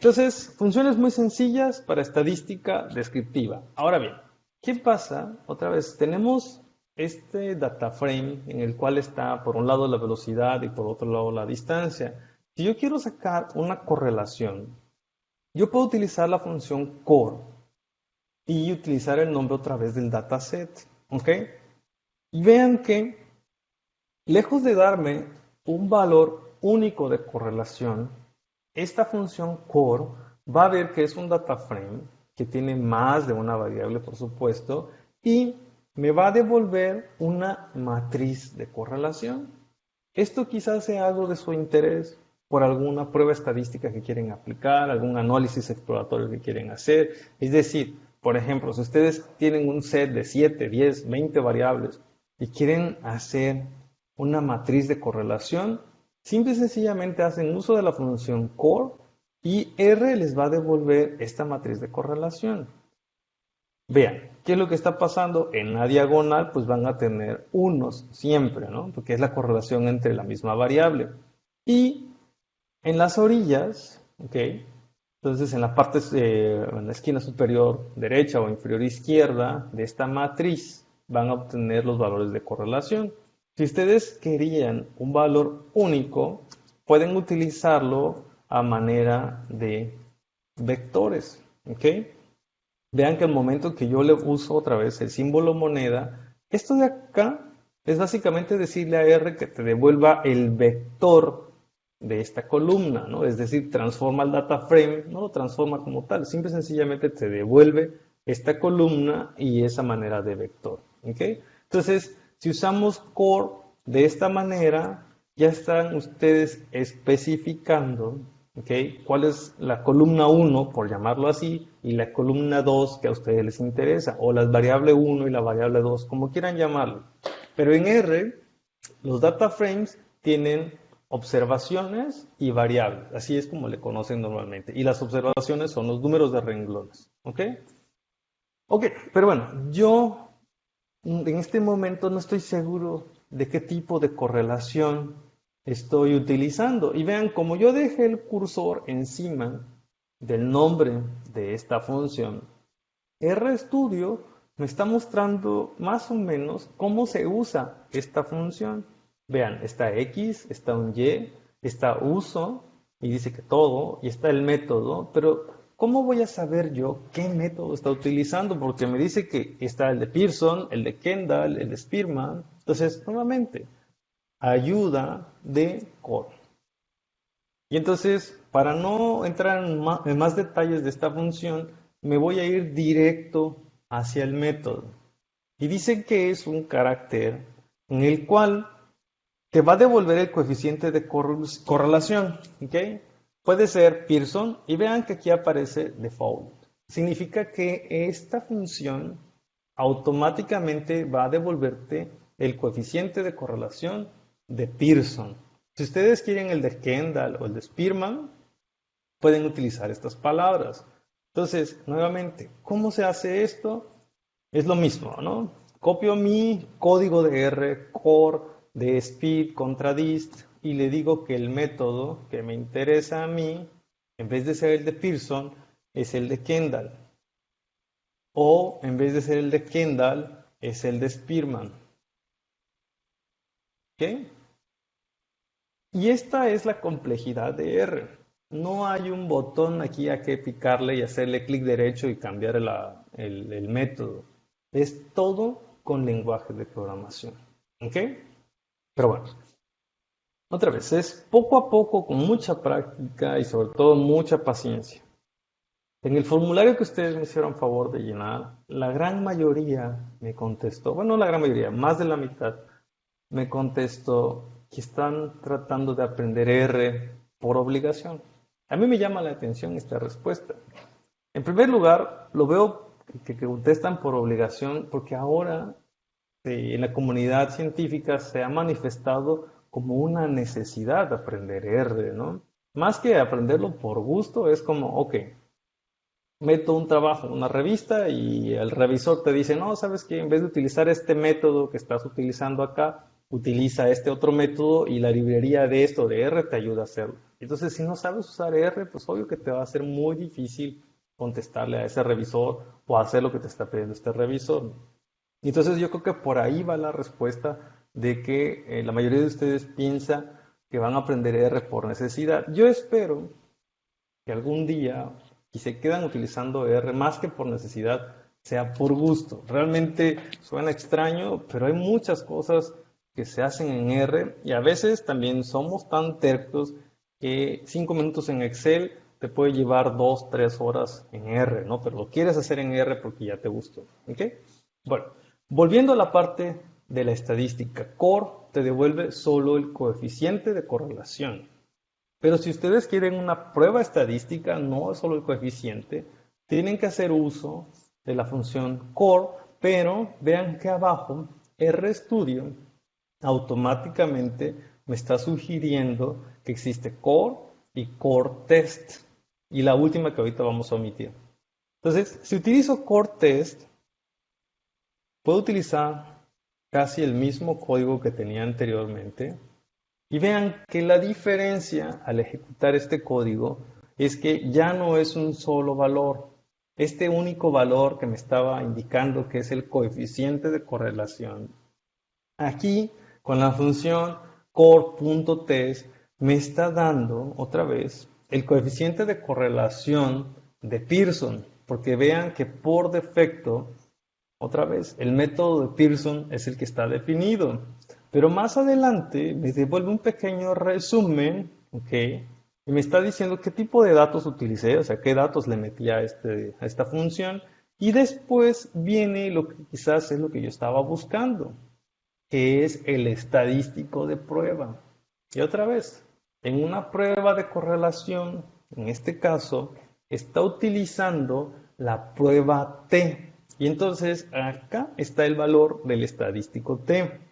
Entonces, funciones muy sencillas para estadística descriptiva. Ahora bien, ¿qué pasa? Otra vez, tenemos este data frame en el cual está por un lado la velocidad y por otro lado la distancia. Si yo quiero sacar una correlación, yo puedo utilizar la función core y utilizar el nombre otra vez del dataset. ¿Ok? Y vean que, lejos de darme un valor único de correlación, esta función core va a ver que es un data frame que tiene más de una variable, por supuesto, y me va a devolver una matriz de correlación. Esto quizás sea algo de su interés por alguna prueba estadística que quieren aplicar, algún análisis exploratorio que quieren hacer. Es decir, por ejemplo, si ustedes tienen un set de 7, 10, 20 variables y quieren hacer una matriz de correlación, simple y sencillamente hacen uso de la función core y R les va a devolver esta matriz de correlación. Vean, ¿qué es lo que está pasando? En la diagonal, pues van a tener unos siempre, ¿no? Porque es la correlación entre la misma variable. Y en las orillas, ¿ok? Entonces, en la parte, en la esquina superior derecha o inferior izquierda de esta matriz, van a obtener los valores de correlación. Si ustedes querían un valor único, pueden utilizarlo a manera de vectores, ¿ok? Vean que al momento que yo le uso otra vez el símbolo moneda, esto de acá es básicamente decirle a R que te devuelva el vector de esta columna, ¿no? Es decir, transforma el data frame, no lo transforma como tal, simple y sencillamente te devuelve esta columna y esa manera de vector, ¿ok? Entonces, si usamos core de esta manera, ya están ustedes especificando, ¿okay? ¿Cuál es la columna 1, por llamarlo así, y la columna 2 que a ustedes les interesa? O la variable 1 y la variable 2, como quieran llamarlo. Pero en R, los data frames tienen observaciones y variables. Así es como le conocen normalmente. Y las observaciones son los números de renglones. ¿Ok? Ok, pero bueno, yo en este momento no estoy seguro de qué tipo de correlación estoy utilizando. Y vean, como yo dejé el cursor encima del nombre de esta función, RStudio me está mostrando más o menos cómo se usa esta función. Vean, está X, está un Y, está uso, y dice que todo, y está el método, pero ¿cómo voy a saber yo qué método está utilizando? Porque me dice que está el de Pearson, el de Kendall, el de Spearman. Entonces, nuevamente, ayuda de core. Y entonces, para no entrar en más detalles de esta función, me voy a ir directo hacia el método. Y dice que es un carácter en el cual te va a devolver el coeficiente de correlación. ¿Ok? Puede ser Pearson y vean que aquí aparece default. Significa que esta función automáticamente va a devolverte el coeficiente de correlación de Pearson. Si ustedes quieren el de Kendall o el de Spearman, pueden utilizar estas palabras. Entonces, nuevamente, ¿cómo se hace esto? Es lo mismo, ¿no? Copio mi código de R, core, de speed contra dist, y le digo que el método que me interesa a mí, en vez de ser el de Pearson, es el de Kendall. O en vez de ser el de Kendall, es el de Spearman. ¿Ok? Y esta es la complejidad de R. No hay un botón aquí a que picarle y hacerle clic derecho y cambiar el método. Es todo con lenguaje de programación. ¿Ok? Pero bueno, otra vez, es poco a poco, con mucha práctica y sobre todo mucha paciencia. En el formulario que ustedes me hicieron favor de llenar, la gran mayoría me contestó, bueno, no la gran mayoría, más de la mitad, me contestó que están tratando de aprender R por obligación. A mí me llama la atención esta respuesta. En primer lugar, lo veo que contestan por obligación porque ahora en la comunidad científica se ha manifestado como una necesidad de aprender R, ¿no? Más que aprenderlo por gusto, es como, ok, meto un trabajo en una revista y el revisor te dice, no, sabes que en vez de utilizar este método que estás utilizando acá, utiliza este otro método y la librería de esto de R te ayuda a hacerlo. Entonces, si no sabes usar R, pues obvio que te va a ser muy difícil contestarle a ese revisor o hacer lo que te está pidiendo este revisor. Entonces, yo creo que por ahí va la respuesta de que la mayoría de ustedes piensa que van a aprender R por necesidad. Yo espero que algún día, si se quedan utilizando R más que por necesidad, sea por gusto. Realmente suena extraño, pero hay muchas cosas que se hacen en R y a veces también somos tan tercos que 5 minutos en Excel te puede llevar 2, 3 horas en R, ¿no? Pero lo quieres hacer en R porque ya te gustó, ¿ok? Bueno, volviendo a la parte de la estadística, Core te devuelve solo el coeficiente de correlación. Pero si ustedes quieren una prueba estadística, no solo el coeficiente, tienen que hacer uso de la función core, pero vean que abajo RStudio automáticamente me está sugiriendo que existe core y core test. Y la última que ahorita vamos a omitir. Entonces, si utilizo core test, puedo utilizar casi el mismo código que tenía anteriormente. Y vean que la diferencia al ejecutar este código es que ya no es un solo valor. Este único valor que me estaba indicando que es el coeficiente de correlación. Aquí, con la función core.test, me está dando otra vez el coeficiente de correlación de Pearson. Porque vean que por defecto, otra vez, el método de Pearson es el que está definido. Pero más adelante me devuelve un pequeño resumen, ¿ok? Y me está diciendo qué tipo de datos utilicé, o sea, qué datos le metí a esta función. Y después viene lo que quizás es lo que yo estaba buscando, que es el estadístico de prueba. Y otra vez, en una prueba de correlación, en este caso, está utilizando la prueba T. Y entonces acá está el valor del estadístico T.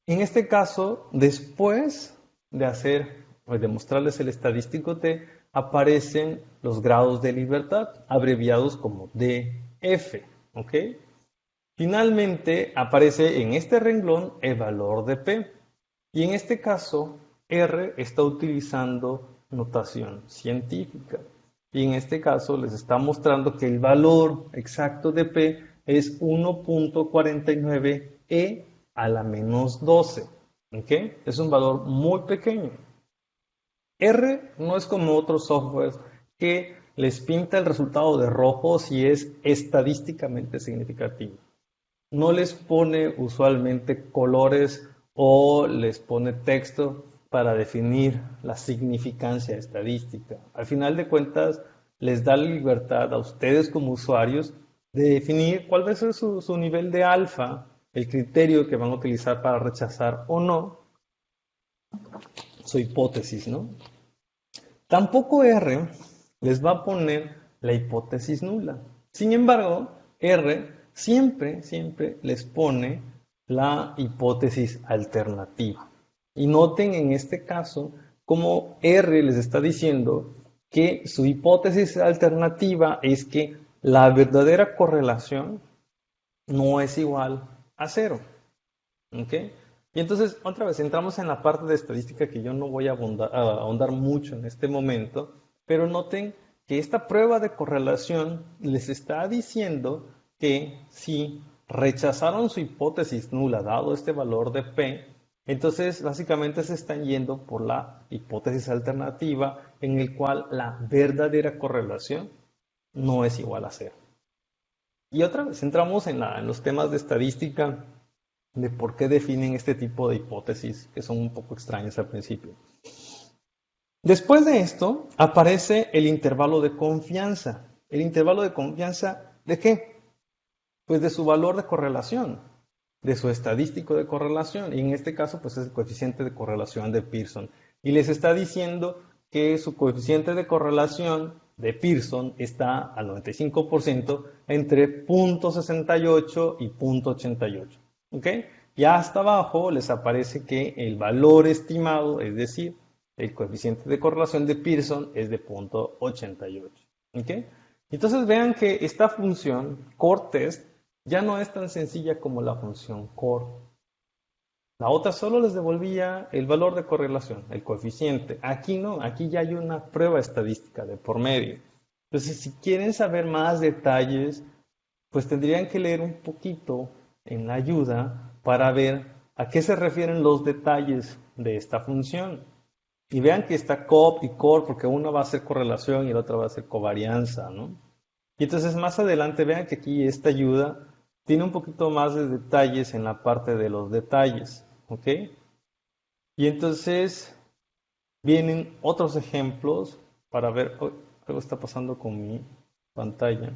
En este caso, después de hacer o de mostrarles el estadístico T, aparecen los grados de libertad, abreviados como DF. ¿Ok? Finalmente, aparece en este renglón el valor de P. Y en este caso, R está utilizando notación científica. Y en este caso les está mostrando que el valor exacto de P es 1.49 a la menos 12. ¿Ok? Es un valor muy pequeño. R no es como otros softwares que les pinta el resultado de rojo si es estadísticamente significativo. No les pone usualmente colores o les pone texto para definir la significancia estadística. Al final de cuentas, les da la libertad a ustedes como usuarios de definir cuál va a ser su nivel de alfa, el criterio que van a utilizar para rechazar o no su hipótesis, ¿no? Tampoco R les va a poner la hipótesis nula. Sin embargo, R siempre les pone la hipótesis alternativa. Y noten en este caso cómo R les está diciendo que su hipótesis alternativa es que la verdadera correlación no es igual a cero. ¿Ok? Y entonces, otra vez, entramos en la parte de estadística que yo no voy a ahondar mucho en este momento, pero noten que esta prueba de correlación les está diciendo que si rechazaron su hipótesis nula dado este valor de P, entonces básicamente se están yendo por la hipótesis alternativa en el cual la verdadera correlación no es igual a cero. Y otra vez entramos en los temas de estadística de por qué definen este tipo de hipótesis que son un poco extrañas al principio. Después de esto aparece el intervalo de confianza. ¿El intervalo de confianza de qué? Pues de su valor de correlación, de su estadístico de correlación. Y en este caso pues es el coeficiente de correlación de Pearson. Y les está diciendo que su coeficiente de correlación de Pearson está al 95% entre 0.68 y 0.88. ¿Ok? Y hasta abajo les aparece que el valor estimado, es decir, el coeficiente de correlación de Pearson es de 0.88. ¿Ok? Entonces vean que esta función core test ya no es tan sencilla como la función core. La otra solo les devolvía el valor de correlación, el coeficiente. Aquí no, aquí ya hay una prueba estadística de por medio. Entonces, si quieren saber más detalles, pues tendrían que leer un poquito en la ayuda para ver a qué se refieren los detalles de esta función. Y vean que está COP y COR, porque una va a ser correlación y la otra va a ser covarianza, ¿no? Y entonces más adelante vean que aquí esta ayuda tiene un poquito más de detalles en la parte de los detalles, ¿ok? Y entonces vienen otros ejemplos para ver, oh, algo está pasando con mi pantalla.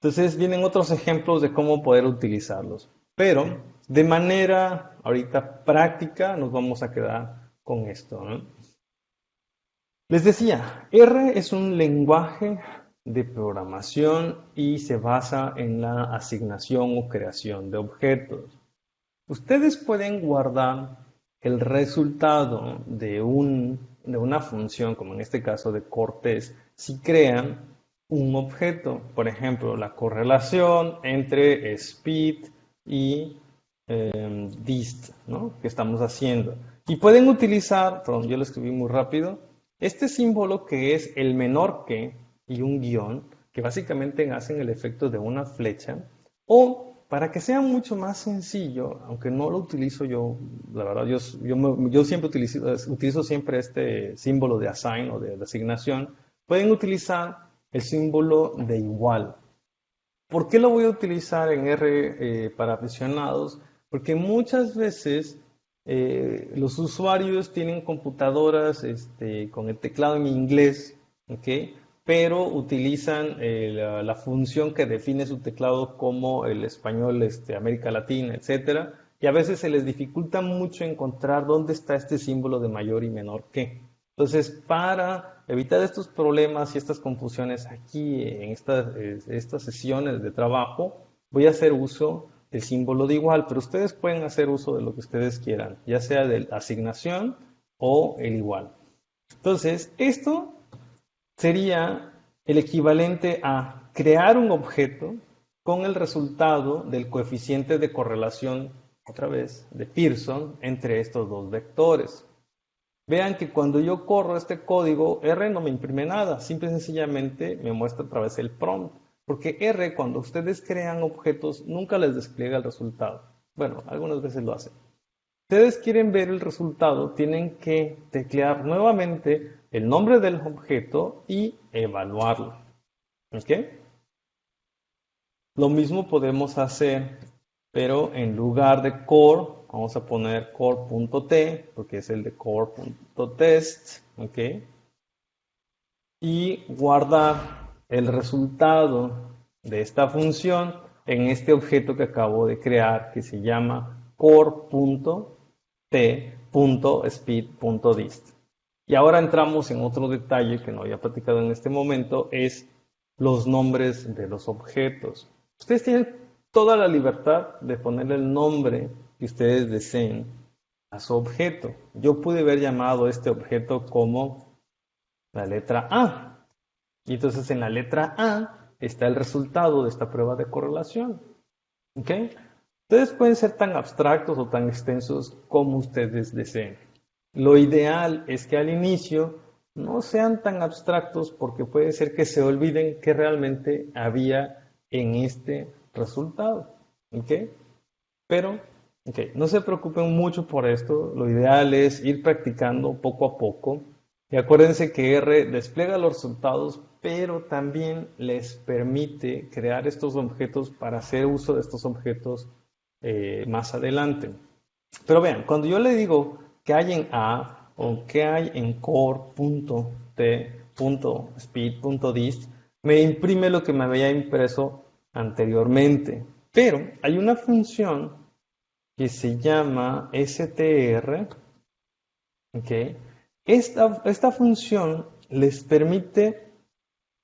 Entonces vienen otros ejemplos de cómo poder utilizarlos. Pero de manera ahorita práctica nos vamos a quedar con esto, ¿no? Les decía, R es un lenguaje de programación y se basa en la asignación o creación de objetos. Ustedes pueden guardar el resultado de una función, como en este caso de Cortés, si crean un objeto. Por ejemplo, la correlación entre speed y dist, ¿no? Que estamos haciendo. Y pueden utilizar, perdón, yo lo escribí muy rápido, este símbolo que es el menor que y un guión, que básicamente hacen el efecto de una flecha, o para que sea mucho más sencillo, aunque no lo utilizo yo, la verdad, yo siempre utilizo siempre este símbolo de assign o de asignación, pueden utilizar el símbolo de igual. ¿Por qué lo voy a utilizar en R para aficionados? Porque muchas veces los usuarios tienen computadoras con el teclado en inglés, ¿ok? Pero utilizan la función que define su teclado como el español, América Latina, etcétera, y a veces se les dificulta mucho encontrar dónde está este símbolo de mayor y menor que. Entonces, para evitar estos problemas y estas confusiones aquí en estas sesiones de trabajo, voy a hacer uso del símbolo de igual, pero ustedes pueden hacer uso de lo que ustedes quieran, ya sea de la asignación o el igual. Entonces, esto sería el equivalente a crear un objeto con el resultado del coeficiente de correlación, otra vez, de Pearson entre estos dos vectores. Vean que cuando yo corro este código, R no me imprime nada, simple y sencillamente me muestra a través del prompt. Porque R, cuando ustedes crean objetos, nunca les despliega el resultado. Bueno, algunas veces lo hacen. Ustedes quieren ver el resultado, tienen que teclear nuevamente el nombre del objeto y evaluarlo. ¿Ok? Lo mismo podemos hacer, pero en lugar de core, vamos a poner core.t, porque es el de core.test, ¿ok? Y guardar el resultado de esta función en este objeto que acabo de crear, que se llama core.t.speed.dist. Y ahora entramos en otro detalle que no había platicado en este momento, es los nombres de los objetos. Ustedes tienen toda la libertad de ponerle el nombre que ustedes deseen a su objeto. Yo pude haber llamado este objeto como la letra A. Y entonces en la letra A está el resultado de esta prueba de correlación. ¿Ok? Ustedes pueden ser tan abstractos o tan extensos como ustedes deseen. Lo ideal es que al inicio no sean tan abstractos porque puede ser que se olviden qué realmente había en este resultado. ¿Ok? Pero, no se preocupen mucho por esto. Lo ideal es ir practicando poco a poco. Y acuérdense que R despliega los resultados, pero también les permite crear estos objetos para hacer uso de estos objetos más adelante. Pero vean, cuando yo le digo que hay en A o que hay en core.t.speed.dist, me imprime lo que me había impreso anteriormente. Pero hay una función que se llama str, ¿ok? Esta función les permite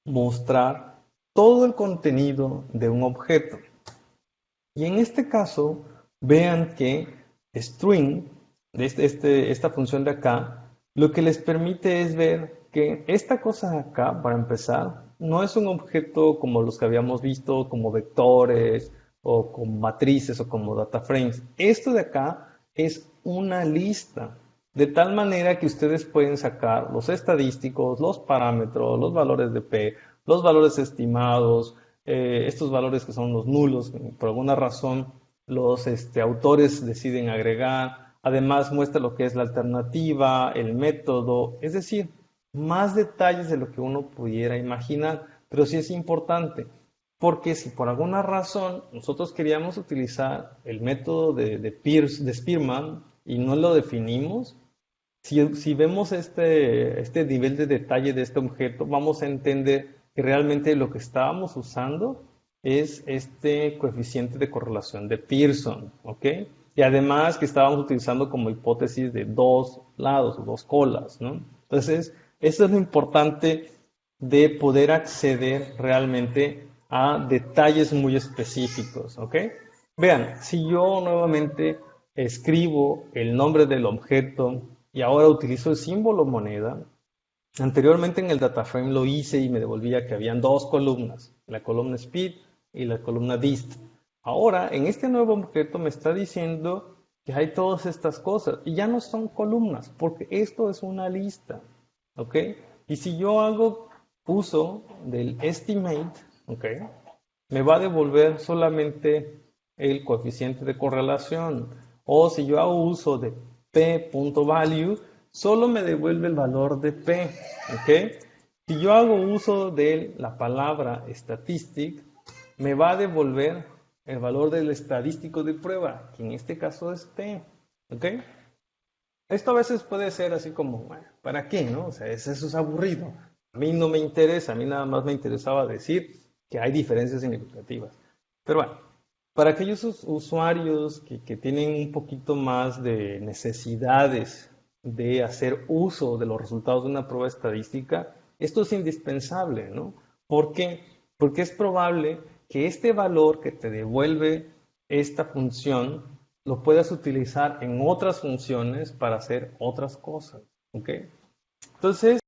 mostrar todo el contenido de un objeto. Y en este caso, vean que string, esta función de acá, lo que les permite es ver que esta cosa de acá, para empezar, no es un objeto como los que habíamos visto, como vectores, o como matrices, o como data frames. Esto de acá es una lista. De tal manera que ustedes pueden sacar los estadísticos, los parámetros, los valores de P, los valores estimados, estos valores que son los nulos, por alguna razón los autores deciden agregar. Además muestra lo que es la alternativa, el método, es decir, más detalles de lo que uno pudiera imaginar. Pero sí es importante, porque si por alguna razón nosotros queríamos utilizar el método de Spearman y no lo definimos, si vemos este nivel de detalle de este objeto, vamos a entender que realmente lo que estábamos usando es este coeficiente de correlación de Pearson, ¿ok? Y además que estábamos utilizando como hipótesis de dos lados o dos colas, ¿no? Entonces, eso es lo importante de poder acceder realmente a detalles muy específicos, ¿ok? Vean, si yo nuevamente escribo el nombre del objeto y ahora utilizo el símbolo moneda, anteriormente en el DataFrame lo hice y me devolvía que habían dos columnas, la columna speed y la columna dist. Ahora, en este nuevo objeto me está diciendo que hay todas estas cosas y ya no son columnas, porque esto es una lista, ¿ok? Y si yo hago uso del estimate, ¿ok? Me va a devolver solamente el coeficiente de correlación. O si yo hago uso de p.value, solo me devuelve el valor de p. ¿Ok? Si yo hago uso de la palabra statistic, me va a devolver el valor del estadístico de prueba, que en este caso es p. ¿Ok? Esto a veces puede ser así como, bueno, ¿para qué, no? O sea, eso es aburrido. A mí no me interesa, a mí nada más me interesaba decir que hay diferencias significativas. Pero bueno, para aquellos usuarios que tienen un poquito más de necesidades de hacer uso de los resultados de una prueba estadística, esto es indispensable, ¿no? ¿Por qué? Porque es probable que este valor que te devuelve esta función lo puedas utilizar en otras funciones para hacer otras cosas, ¿ok? Entonces,